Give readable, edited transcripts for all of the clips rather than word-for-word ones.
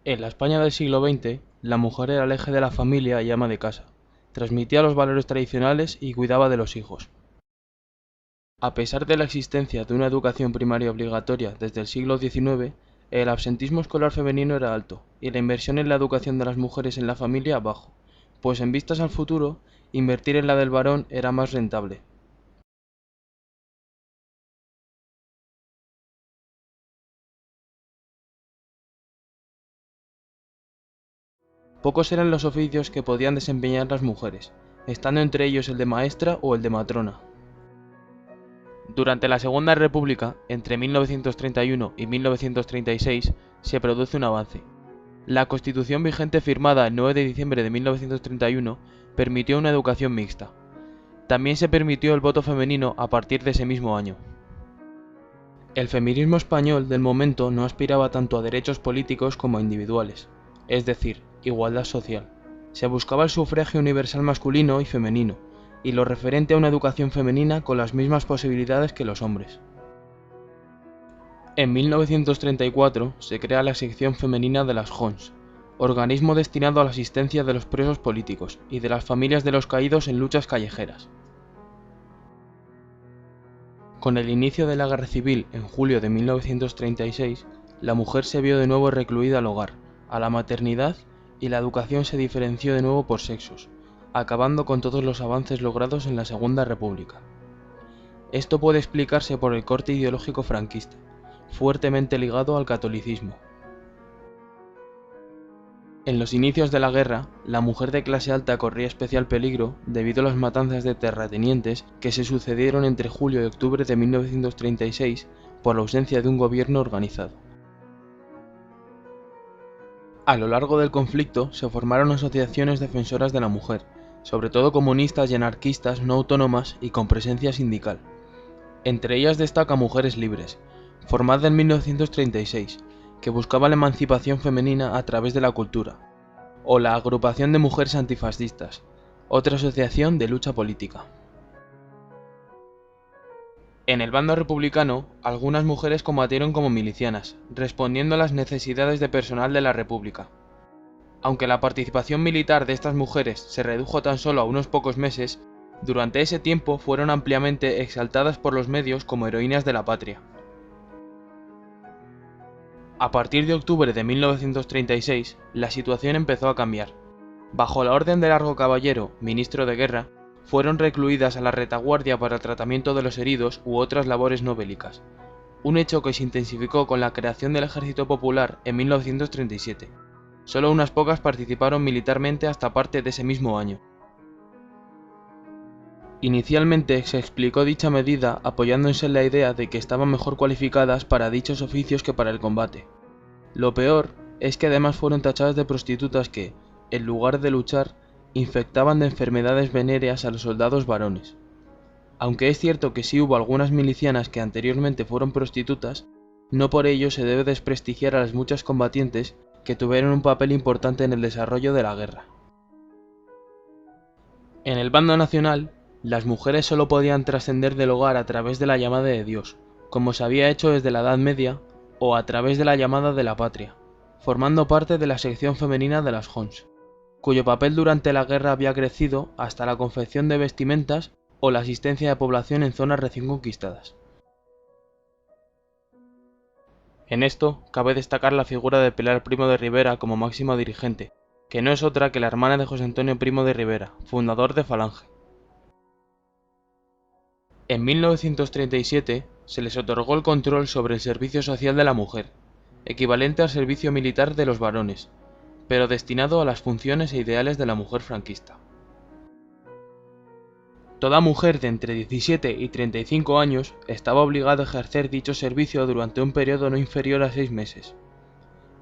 En la España del siglo XX, la mujer era el eje de la familia y ama de casa, transmitía los valores tradicionales y cuidaba de los hijos. A pesar de la existencia de una educación primaria obligatoria desde el siglo XIX, el absentismo escolar femenino era alto y la inversión en la educación de las mujeres en la familia bajo, pues en vistas al futuro, invertir en la del varón era más rentable. Pocos eran los oficios que podían desempeñar las mujeres, estando entre ellos el de maestra o el de matrona. Durante la Segunda República, entre 1931 y 1936, se produce un avance. La Constitución vigente firmada el 9 de diciembre de 1931 permitió una educación mixta. También se permitió el voto femenino a partir de ese mismo año. El feminismo español del momento no aspiraba tanto a derechos políticos como a individuales, es decir, igualdad social. Se buscaba el sufragio universal masculino y femenino, y lo referente a una educación femenina con las mismas posibilidades que los hombres. En 1934 se crea la sección femenina de las JONS, organismo destinado a la asistencia de los presos políticos y de las familias de los caídos en luchas callejeras. Con el inicio de la Guerra Civil en julio de 1936, la mujer se vio de nuevo recluida al hogar, a la maternidad y la educación se diferenció de nuevo por sexos, acabando con todos los avances logrados en la Segunda República. Esto puede explicarse por el corte ideológico franquista, fuertemente ligado al catolicismo. En los inicios de la guerra, la mujer de clase alta corría especial peligro debido a las matanzas de terratenientes que se sucedieron entre julio y octubre de 1936 por la ausencia de un gobierno organizado. A lo largo del conflicto se formaron asociaciones defensoras de la mujer, sobre todo comunistas y anarquistas no autónomas y con presencia sindical. Entre ellas destaca Mujeres Libres, formada en 1936, que buscaba la emancipación femenina a través de la cultura, o la Agrupación de Mujeres Antifascistas, otra asociación de lucha política. En el bando republicano, algunas mujeres combatieron como milicianas, respondiendo a las necesidades de personal de la República. Aunque la participación militar de estas mujeres se redujo tan solo a unos pocos meses, durante ese tiempo fueron ampliamente exaltadas por los medios como heroínas de la patria. A partir de octubre de 1936, la situación empezó a cambiar. Bajo la orden de Largo Caballero, ministro de Guerra, fueron recluidas a la retaguardia para el tratamiento de los heridos u otras labores no bélicas, un hecho que se intensificó con la creación del Ejército Popular en 1937. Solo unas pocas participaron militarmente hasta parte de ese mismo año. Inicialmente se explicó dicha medida apoyándose en la idea de que estaban mejor cualificadas para dichos oficios que para el combate. Lo peor es que además fueron tachadas de prostitutas que, en lugar de luchar, infectaban de enfermedades venéreas a los soldados varones. Aunque es cierto que sí hubo algunas milicianas que anteriormente fueron prostitutas, no por ello se debe desprestigiar a las muchas combatientes que tuvieron un papel importante en el desarrollo de la guerra. En el bando nacional, las mujeres solo podían trascender del hogar a través de la llamada de Dios, como se había hecho desde la Edad Media, o a través de la llamada de la patria, formando parte de la sección femenina de las JONS, cuyo papel durante la guerra había crecido hasta la confección de vestimentas o la asistencia de población en zonas recién conquistadas. En esto, cabe destacar la figura de Pilar Primo de Rivera como máxima dirigente, que no es otra que la hermana de José Antonio Primo de Rivera, fundador de Falange. En 1937 se les otorgó el control sobre el servicio social de la mujer, equivalente al servicio militar de los varones, pero destinado a las funciones e ideales de la mujer franquista. Toda mujer de entre 17 y 35 años estaba obligada a ejercer dicho servicio durante un periodo no inferior a 6 meses.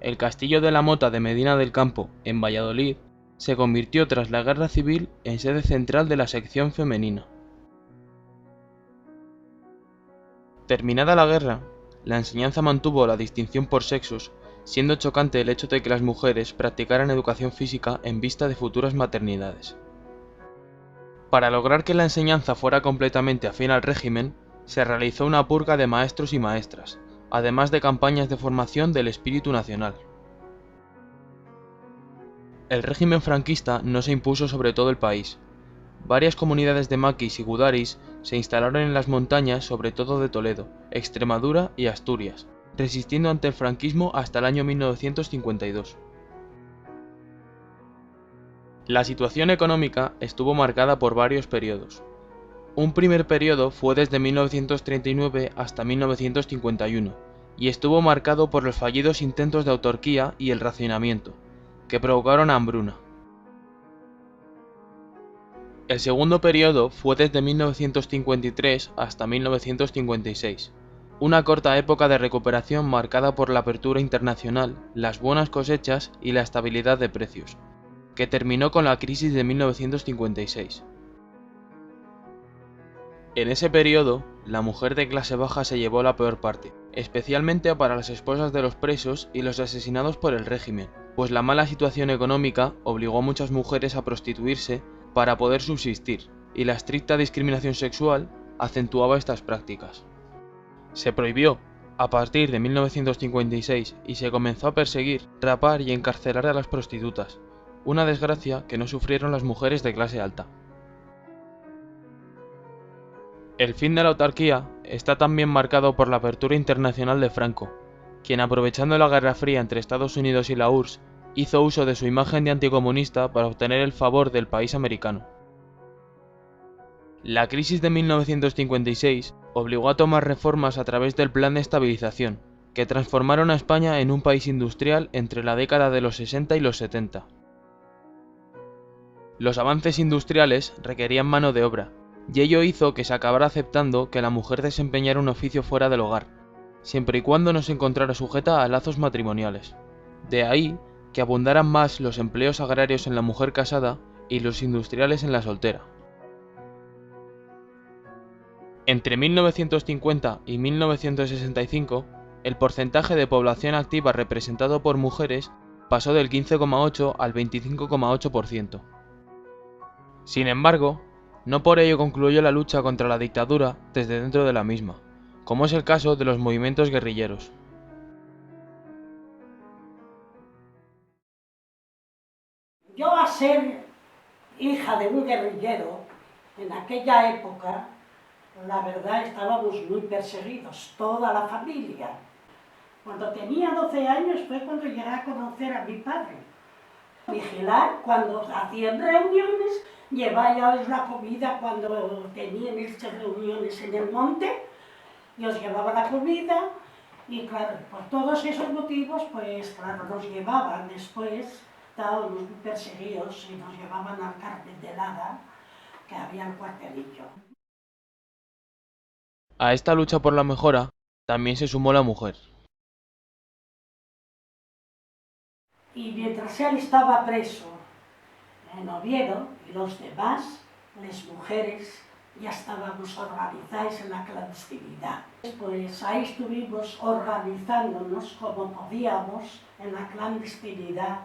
El castillo de la Mota de Medina del Campo, en Valladolid, se convirtió tras la Guerra Civil en sede central de la sección femenina. Terminada la guerra, la enseñanza mantuvo la distinción por sexos, siendo chocante el hecho de que las mujeres practicaran educación física en vista de futuras maternidades. Para lograr que la enseñanza fuera completamente afín al régimen, se realizó una purga de maestros y maestras, además de campañas de formación del espíritu nacional. Para lograr que la enseñanza fuera completamente afín al régimen, se realizó una purga de maestros y maestras, además de campañas de formación del espíritu nacional. El régimen franquista no se impuso sobre todo el país. Varias comunidades de maquis y gudaris se instalaron en las montañas, sobre todo de Toledo, Extremadura y Asturias, resistiendo ante el franquismo hasta el año 1952. La situación económica estuvo marcada por varios periodos. Un primer periodo fue desde 1939 hasta 1951, y estuvo marcado por los fallidos intentos de autarquía y el racionamiento, que provocaron hambruna. El segundo periodo fue desde 1953 hasta 1956, una corta época de recuperación marcada por la apertura internacional, las buenas cosechas y la estabilidad de precios, que terminó con la crisis de 1956. En ese periodo, la mujer de clase baja se llevó la peor parte, especialmente para las esposas de los presos y los asesinados por el régimen, pues la mala situación económica obligó a muchas mujeres a prostituirse para poder subsistir, y la estricta discriminación sexual acentuaba estas prácticas. Se prohibió, a partir de 1956, y se comenzó a perseguir, rapar y encarcelar a las prostitutas, una desgracia que no sufrieron las mujeres de clase alta. El fin de la autarquía está también marcado por la apertura internacional de Franco, quien, aprovechando la Guerra Fría entre Estados Unidos y la URSS, hizo uso de su imagen de anticomunista para obtener el favor del país americano. La crisis de 1956 obligó a tomar reformas a través del Plan de Estabilización, que transformaron a España en un país industrial entre la década de los 60 y los 70. Los avances industriales requerían mano de obra, y ello hizo que se acabara aceptando que la mujer desempeñara un oficio fuera del hogar, siempre y cuando no se encontrara sujeta a lazos matrimoniales. De ahí que abundaran más los empleos agrarios en la mujer casada y los industriales en la soltera. Entre 1950 y 1965, el porcentaje de población activa representado por mujeres pasó del 15,8 al 25,8%. Sin embargo, no por ello concluyó la lucha contra la dictadura desde dentro de la misma, como es el caso de los movimientos guerrilleros. Yo, a ser hija de un guerrillero, en aquella época, la verdad, estábamos muy perseguidos, toda la familia. Cuando tenía 12 años fue cuando llegué a conocer a mi padre. Vigilar cuando hacían reuniones, llevarles la comida cuando tenían estas reuniones en el monte, yo os llevaba la comida y claro, por todos esos motivos, pues claro, nos llevaban después, estábamos muy perseguidos y nos llevaban al Carmen de Lara, que había el cuartelillo. A esta lucha por la mejora también se sumó la mujer. Y mientras él estaba preso en Oviedo y los demás, las mujeres, ya estábamos organizadas en la clandestinidad. Pues ahí estuvimos organizándonos como podíamos en la clandestinidad,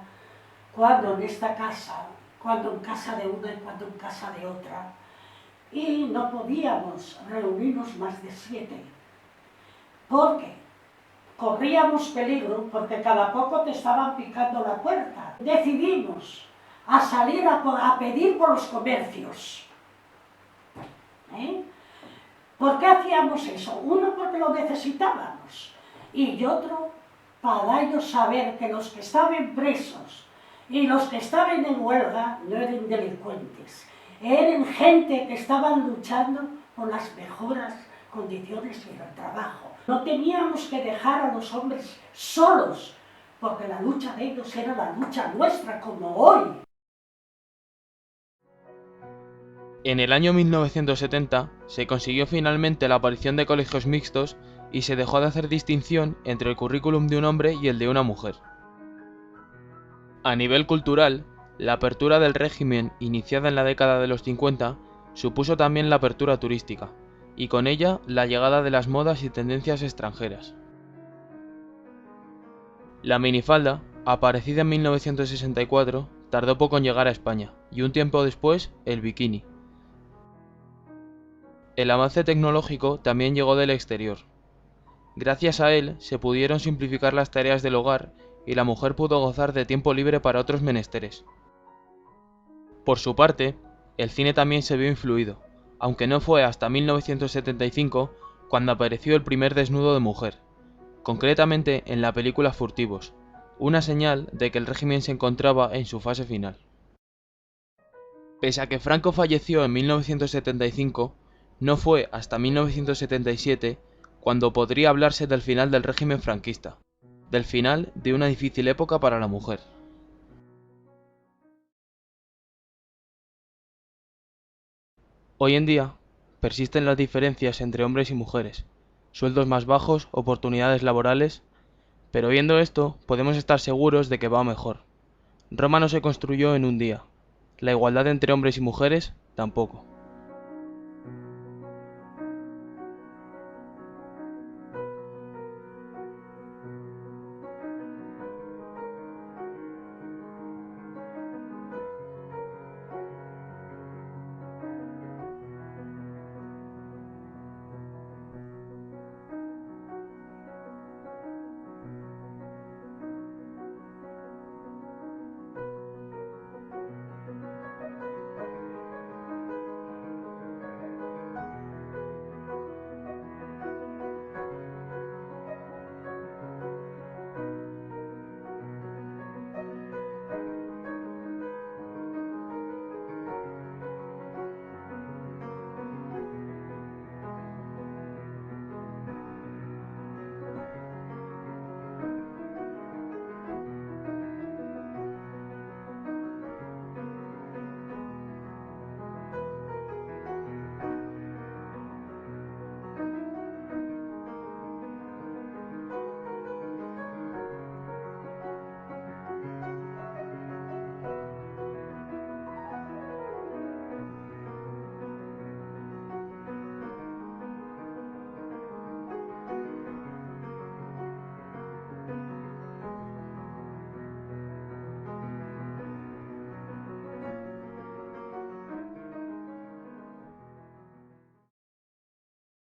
cuando en esta casa, cuando en casa de una y cuando en casa de otra. Y no podíamos reunirnos más de 7, porque corríamos peligro, porque cada poco te estaban picando la puerta. Decidimos a salir a pedir por los comercios. ¿Por qué hacíamos eso? Uno, porque lo necesitábamos, y otro, para ellos saber que los que estaban presos y los que estaban en huelga no eran delincuentes, eran gente que estaban luchando por las mejoras condiciones y el trabajo. No teníamos que dejar a los hombres solos, porque la lucha de ellos era la lucha nuestra, como hoy. En el año 1970 se consiguió finalmente la aparición de colegios mixtos y se dejó de hacer distinción entre el currículum de un hombre y el de una mujer. A nivel cultural, la apertura del régimen iniciada en la década de los 50 supuso también la apertura turística, y con ella la llegada de las modas y tendencias extranjeras. La minifalda, aparecida en 1964, tardó poco en llegar a España, y un tiempo después, el bikini. El avance tecnológico también llegó del exterior. Gracias a él se pudieron simplificar las tareas del hogar y la mujer pudo gozar de tiempo libre para otros menesteres. Por su parte, el cine también se vio influido, aunque no fue hasta 1975 cuando apareció el primer desnudo de mujer, concretamente en la película Furtivos, una señal de que el régimen se encontraba en su fase final. Pese a que Franco falleció en 1975, no fue hasta 1977 cuando podría hablarse del final del régimen franquista, del final de una difícil época para la mujer. Hoy en día, persisten las diferencias entre hombres y mujeres, sueldos más bajos, oportunidades laborales, pero viendo esto podemos estar seguros de que va mejor. Roma no se construyó en un día, la igualdad entre hombres y mujeres tampoco.